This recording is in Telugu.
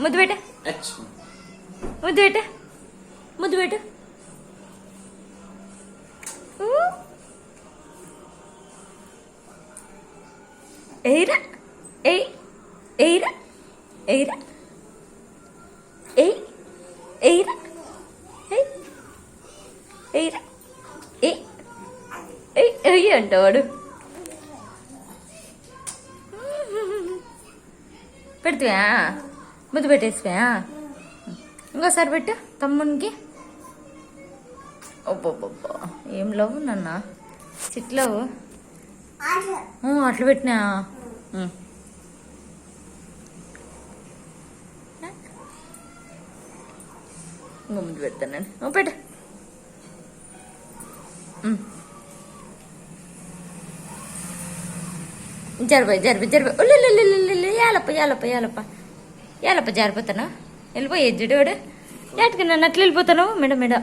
ముద్దు పెట్ట ముద్దు పెట్ట ముద్దు పెట్ట ఎయిరా ఎయ్ ఎయిరా ఎయిరా ఎయ్ ఎయిరా ఎయ్ ఎయిరా ఎయ్ ఎయ్ ఎయ్ అంటావాడు. పెడతావా ముద్దు పెట్టేసివా? ఇంకోసారి పెట్టు తమ్మునికి. ఒబ్బొబ్బొబ్బా ఏం లవ్ నాన్న, చిట్లవు అట్లా పెట్టినా. ఇంకో ముందు పెడతాను నేను. పెట్ట జరిపోయి జరిపోయి జరిపోయి ఉల్లు యాలప్ప యాలప్ప యాలప్ప యాలప్ప జారిపోతాను. వెళ్ళిపోయి ఎజ్జుడోడు ఏటకి నన్ను అట్లా వెళ్ళిపోతాను. మెడ మెడ